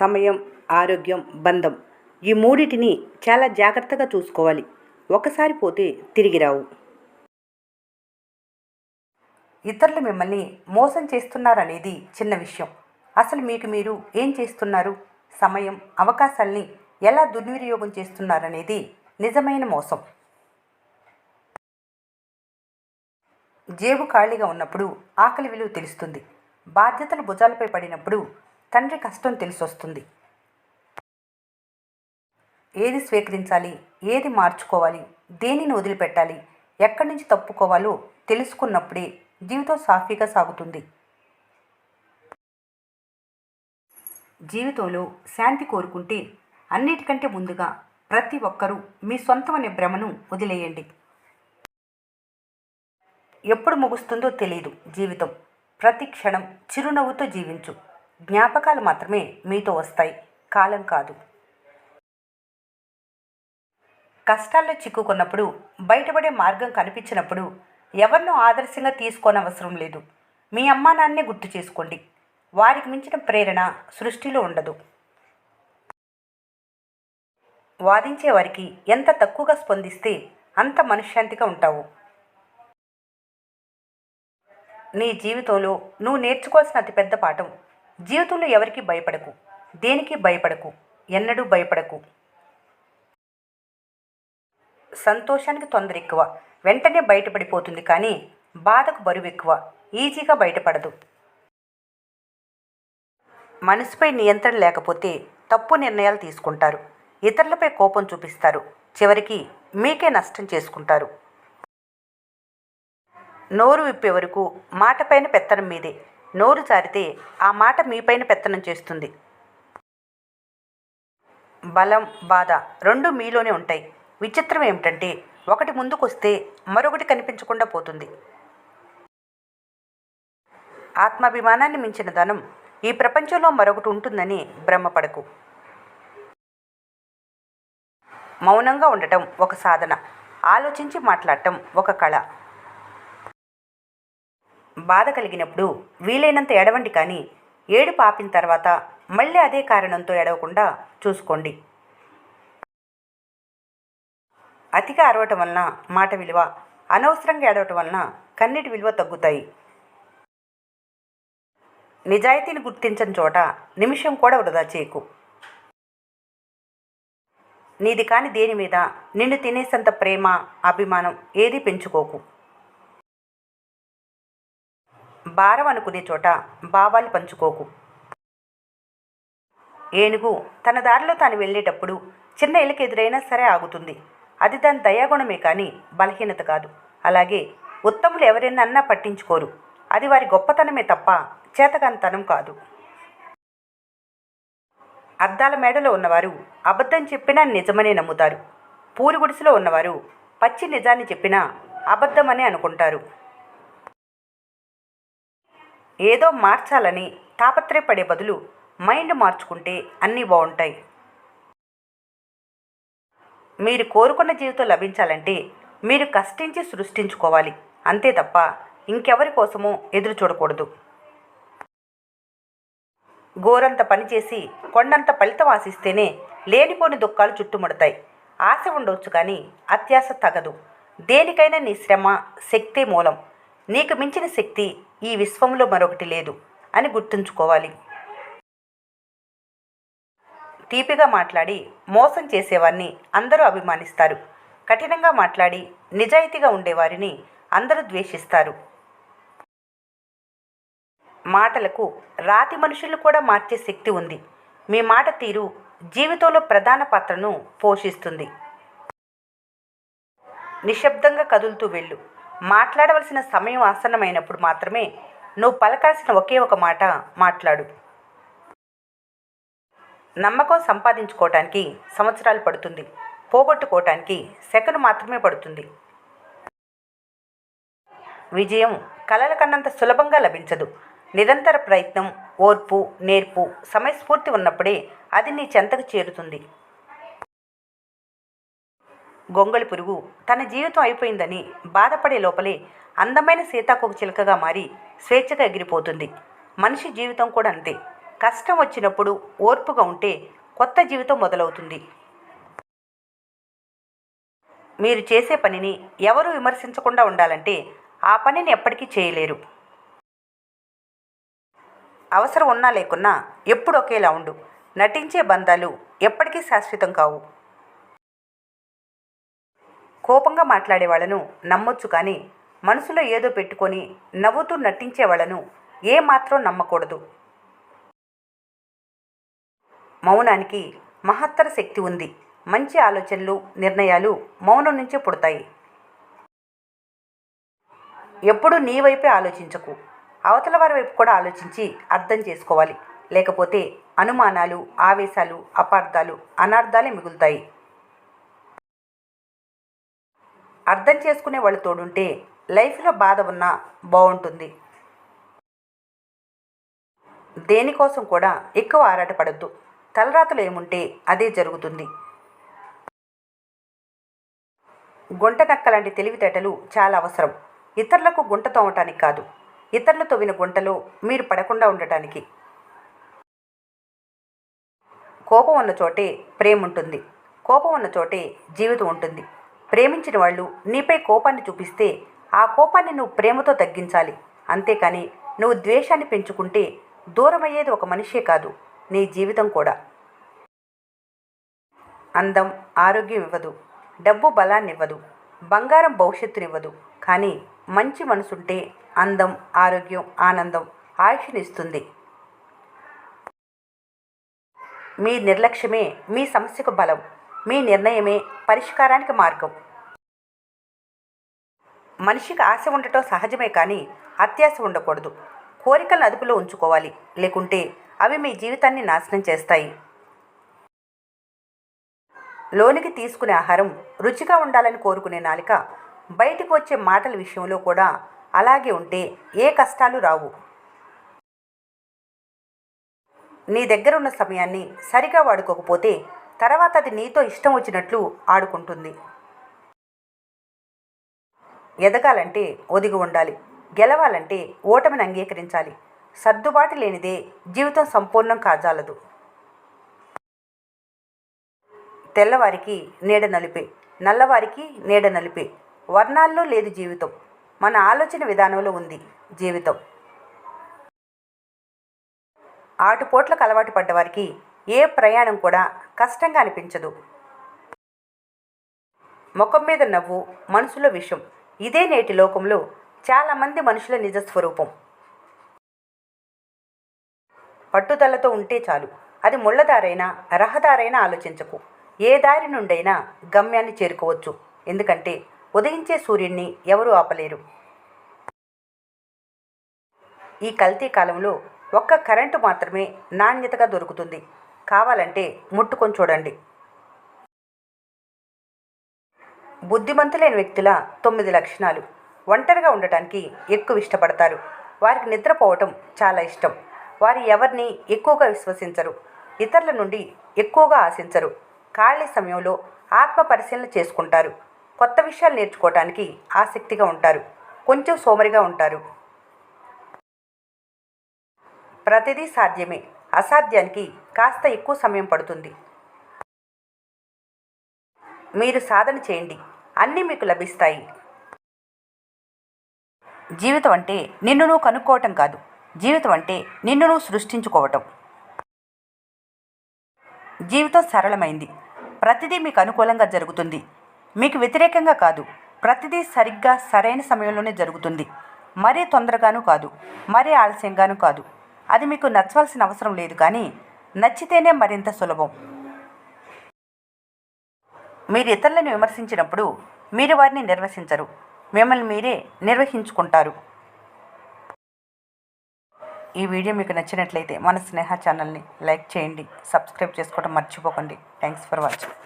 సమయం, ఆరోగ్యం, బంధం ఈ మూడిటిని చాలా జాగ్రత్తగా చూసుకోవాలి. ఒకసారి పోతే తిరిగి రావు. ఇతరులు మిమ్మల్ని మోసం చేస్తున్నారనేది చిన్న విషయం. అసలు మీకు మీరు ఏం చేస్తున్నారు? సమయం, అవకాశాల్ని ఎలా దుర్వినియోగం చేస్తున్నారనేది నిజమైన మోసం. జేబు ఖాళీగా ఉన్నప్పుడు ఆకలి విలువ తెలుస్తుంది. బాధ్యతలు భుజాలపై పడినప్పుడు తండ్రి కష్టం తెలిసొస్తుంది. ఏది స్వీకరించాలి, ఏది మార్చుకోవాలి, దేనిని వదిలిపెట్టాలి, ఎక్కడి నుంచి తప్పుకోవాలో తెలుసుకున్నప్పుడే జీవితం సాఫీగా సాగుతుంది. జీవితంలో శాంతి కోరుకుంటే అన్నిటికంటే ముందుగా ప్రతి ఒక్కరూ మీ సొంతం అనే భ్రమను వదిలేయండి. ఎప్పుడు ముగుస్తుందో తెలియదు జీవితం. ప్రతి క్షణం చిరునవ్వుతో జీవించు. జ్ఞాపకాలు మాత్రమే మీతో వస్తాయి, కాలం కాదు. కష్టాల్లో చిక్కుకున్నప్పుడు, బయటపడే మార్గం కనిపించినప్పుడు ఎవరినో ఆదర్శంగా తీసుకోనవసరం లేదు. మీ అమ్మా నాన్నే గుర్తు చేసుకోండి. వారికి మించిన ప్రేరణ సృష్టిలో ఉండదు. వాదించే వారికి ఎంత తక్కువగా స్పందిస్తే అంత మనశ్శాంతిగా ఉంటావు. నీ జీవితంలో నువ్వు నేర్చుకోవాల్సిన అతిపెద్ద పాఠం, జీవితంలో ఎవరికి భయపడకు, దేనికి భయపడకు, ఎన్నడూ భయపడకు. సంతోషానికి తొందర ఎక్కువ, వెంటనే బయటపడిపోతుంది. కానీ బాధకు బరువు ఎక్కువ, ఈజీగా బయటపడదు. మనసుపై నియంత్రణ లేకపోతే తప్పు నిర్ణయాలు తీసుకుంటారు, ఇతరులపై కోపం చూపిస్తారు, చివరికి మీకే నష్టం చేసుకుంటారు. నోరు విప్పే వరకు మాటపైన పెత్తనం మీదే. నోరు జారితే ఆ మాట మీపైన పెత్తనం చేస్తుంది. బలం, బాధ రెండూ మీలోనే ఉంటాయి. విచిత్రం ఏమిటంటే ఒకటి ముందుకొస్తే మరొకటి కనిపించకుండా పోతుంది. ఆత్మాభిమానాన్ని మించిన ధనం ఈ ప్రపంచంలో మరొకటి ఉంటుందని భ్రమపడకు. మౌనంగా ఉండటం ఒక సాధన, ఆలోచించి మాట్లాడటం ఒక కళ. బాధ కలిగినప్పుడు వీలైనంత ఏడవండి, కానీ ఏడుపు ఆపిన తర్వాత మళ్ళీ అదే కారణంతో ఏడవకుండా చూసుకోండి. అతిగా అరవటం వలన మాట విలువ, అనవసరంగా ఏడవటం వలన కన్నీటి విలువ తగ్గుతాయి. నిజాయితీని గుర్తించని చోట నిమిషం కూడా వృధా చేయకు. నీది కాని దేని మీద నిన్ను తినేసంత ప్రేమ, అభిమానం ఏదీ పెంచుకోకు. భారం అనుకునే చోట భావాలు పంచుకోకు. ఏనుగు తన దారిలో తాను వెళ్ళేటప్పుడు చిన్న ఎలుక ఎదురైనా సరే ఆగుతుంది. అది దాని దయాగుణమే కానీ బలహీనత కాదు. అలాగే ఉత్తములు ఎవరైనా అన్నా పట్టించుకోరు. అది వారి గొప్పతనమే తప్ప చేతకానితనం కాదు. అద్దాల మేడలో ఉన్నవారు అబద్ధం చెప్పినా నిజమనే నమ్ముతారు. పూరి గుడిసెలో ఉన్నవారు పచ్చి నిజాన్ని చెప్పినా అబద్ధమనే అనుకుంటారు. ఏదో మార్చాలని తాపత్రయపడే బదులు మైండ్ మార్చుకుంటే అన్నీ బాగుంటాయి. మీరు కోరుకున్న జీవితం లభించాలంటే మీరు కష్టించి సృష్టించుకోవాలి, అంతే తప్ప ఇంకెవరి కోసమో ఎదురు చూడకూడదు. గోరంత పనిచేసి కొండంత ఫలితం ఆశిస్తేనే లేనిపోని దుఃఖాలు చుట్టుముడతాయి. ఆశ ఉండవచ్చు కానీ అత్యాశ తగదు. దేనికైనా నీ శ్రమ, శక్తే మూలం. నీకు మించిన శక్తి ఈ విశ్వంలో మరొకటి లేదు అని గుర్తుంచుకోవాలి. తీపిగా మాట్లాడి మోసం చేసేవారిని అందరూ అభిమానిస్తారు. కఠినంగా మాట్లాడి నిజాయితీగా ఉండేవారిని అందరూ ద్వేషిస్తారు. మాటలకు రాతి మనుషులు కూడా మార్చే శక్తి ఉంది. మీ మాట తీరు జీవితంలో ప్రధాన పాత్రను పోషిస్తుంది. నిశ్శబ్దంగా కదులుతూ వెళ్ళు. మాట్లాడవలసిన సమయం ఆసన్నమైనప్పుడు మాత్రమే నువ్వు పలకాల్సిన ఒకే ఒక మాట మాట్లాడు. నమ్మకం సంపాదించుకోవటానికి సంవత్సరాలు పడుతుంది, పోగొట్టుకోవటానికి సెకను మాత్రమే పడుతుంది. విజయం కలల కన్నంత సులభంగా లభించదు. నిరంతర ప్రయత్నం, ఓర్పు, నేర్పు, సమయస్ఫూర్తి ఉన్నప్పుడే అది నీ చెంతకు చేరుతుంది. గొంగళి పురుగు తన జీవితం అయిపోయిందని బాధపడే లోపలే అందమైన సీతాకోక చిలుకగా మారి స్వేచ్ఛగా ఎగిరిపోతుంది. మనిషి జీవితం కూడా అంతే. కష్టం వచ్చినప్పుడు ఓర్పుగా ఉంటే కొత్త జీవితం మొదలవుతుంది. మీరు చేసే పనిని ఎవరూ విమర్శించకుండా ఉండాలంటే ఆ పనిని ఎప్పటికీ చేయలేరు. అవసరం ఉన్నా లేకున్నా ఎప్పుడు ఒకేలా ఉండు. నటించే బంధాలు ఎప్పటికీ శాశ్వతం కావు. కోపంగా మాట్లాడే వాళ్ళను నమ్మొచ్చు, కానీ మనసులో ఏదో పెట్టుకొని నవ్వుతూ నటించే వాళ్ళను ఏమాత్రం నమ్మకూడదు. మౌనానికి మహత్తర శక్తి ఉంది. మంచి ఆలోచనలు, నిర్ణయాలు మౌనం నుంచే పుడతాయి. ఎప్పుడూ నీ వైపే ఆలోచించకు. అవతల వారి వైపు కూడా ఆలోచించి అర్థం చేసుకోవాలి. లేకపోతే అనుమానాలు, ఆవేశాలు, అపార్థాలు, అనార్థాలే మిగులుతాయి. అర్థం చేసుకునే వాళ్ళు తోడుంటే లైఫ్లో బాధ ఉన్నా బాగుంటుంది. దేనికోసం కూడా ఎక్కువ ఆరాటపడద్దు. తలరాతలు ఏముంటే అదే జరుగుతుంది. గుంట నక్కలాంటి తెలివితేటలు చాలా అవసరం. ఇతరులకు గుంట తోమటానికి కాదు, ఇతరులు తవ్విన గుంటలో మీరు పడకుండా ఉండటానికి. కోపం ఉన్న చోటే ప్రేమ ఉంటుంది. కోపం ఉన్న చోటే జీవితం ఉంటుంది. ప్రేమించిన వాళ్ళు నీపై కోపాన్ని చూపిస్తే ఆ కోపాన్ని నువ్వు ప్రేమతో తగ్గించాలి. అంతేకాని నువ్వు ద్వేషాన్ని పెంచుకుంటే దూరమయ్యేది ఒక మనిషే కాదు, నీ జీవితం కూడా. అందం ఆరోగ్యం ఇవ్వదు, డబ్బు బలాన్ని ఇవ్వదు, బంగారం భవిష్యత్తునివ్వదు. కానీ మంచి మనసుంటే అందం, ఆరోగ్యం, ఆనందం, ఆయుష్నిస్తుంది. మీ నిర్లక్ష్యమే మీ సమస్యకు బలం. మీ నిర్ణయమే పరిష్కారానికి మార్గం. మనిషికి ఆశ ఉండటం సహజమే, కానీ అత్యాశ ఉండకూడదు. కోరికలను అదుపులో ఉంచుకోవాలి, లేకుంటే అవి మీ జీవితాన్ని నాశనం చేస్తాయి. లోనికి తీసుకునే ఆహారం రుచిగా ఉండాలని కోరుకునే నాలిక బయటకు వచ్చే మాటల విషయంలో కూడా అలాగే ఉంటే ఏ కష్టాలు రావు. నీ దగ్గర ఉన్న సమయాన్ని సరిగా వాడుకోకపోతే తర్వాత అది నీతో ఇష్టం వచ్చినట్లు ఆడుకుంటుంది. ఎదగాలంటే ఒదిగి ఉండాలి. గెలవాలంటే ఓటమిని అంగీకరించాలి. సర్దుబాటు లేనిదే జీవితం సంపూర్ణం కాజాలదు. తెల్లవారికి నీడ నలిపే, నల్లవారికి నీడ నలిపే. వర్ణాల్లో లేదు జీవితం, మన ఆలోచన విధానంలో ఉంది జీవితం. ఆటుపోట్లకు అలవాటు పడ్డవారికి ఏ ప్రయాణం కూడా కష్టంగా అనిపించదు. ముఖం మీద నవ్వు, మనసులో విషం. ఇదే నేటి లోకంలో చాలామంది మనుషుల నిజస్వరూపం. పట్టుదలతో ఉంటే చాలు. అది ముళ్ళదారైనా రహదారైనా ఆలోచించకు. ఏ దారి నుండైనా గమ్యాన్ని చేరుకోవచ్చు. ఎందుకంటే ఉదయించే సూర్యుడిని ఎవరూ ఆపలేరు. ఈ కల్తీ కాలంలో ఒక్క కరెంటు మాత్రమే నాణ్యతగా దొరుకుతుంది. కావాలంటే ముట్టుకొని చూడండి. బుద్ధిమంతులైన వ్యక్తుల 9 లక్షణాలు. ఒంటరిగా ఉండటానికి ఎక్కువ ఇష్టపడతారు. వారికి నిద్రపోవటం చాలా ఇష్టం. వారు ఎవరిని ఎక్కువగా విశ్వసించరు. ఇతరుల నుండి ఎక్కువగా ఆశించరు. ఖాళీ సమయంలో ఆత్మ పరిశీలన చేసుకుంటారు. కొత్త విషయాలు నేర్చుకోవటానికి ఆసక్తిగా ఉంటారు. కొంచెం సోమరిగా ఉంటారు. ప్రతిదీ సాధ్యమే. అసాధ్యానికి కాస్త ఎక్కువ సమయం పడుతుంది. మీరు సాధన చేయండి, అన్నీ మీకు లభిస్తాయి. జీవితం అంటే నిన్ను నువ్వు కనుక్కోవటం కాదు. జీవితం అంటే నిన్ను నువ్వు సృష్టించుకోవటం. జీవితం సరళమైంది. ప్రతిదీ మీకు అనుకూలంగా జరుగుతుంది. మీకు వ్యతిరేకంగా కాదు. ప్రతిదీ సరిగ్గా సరైన సమయంలోనే జరుగుతుంది. మరీ తొందరగాను కాదు, మరీ ఆలస్యంగాను కాదు. అది మీకు నచ్చవలసిన అవసరం లేదు, కానీ నచ్చితేనే మరింత సులభం. మీరు ఇతరులను విమర్శించినప్పుడు మీరు వారిని నిర్వహించరు, మిమ్మల్ని మీరే నిర్వహించుకుంటారు. ఈ వీడియో మీకు నచ్చినట్లయితే మన స్నేహ ఛానల్ని లైక్ చేయండి, సబ్స్క్రైబ్ చేసుకోవడం మర్చిపోకండి. Thanks for watching.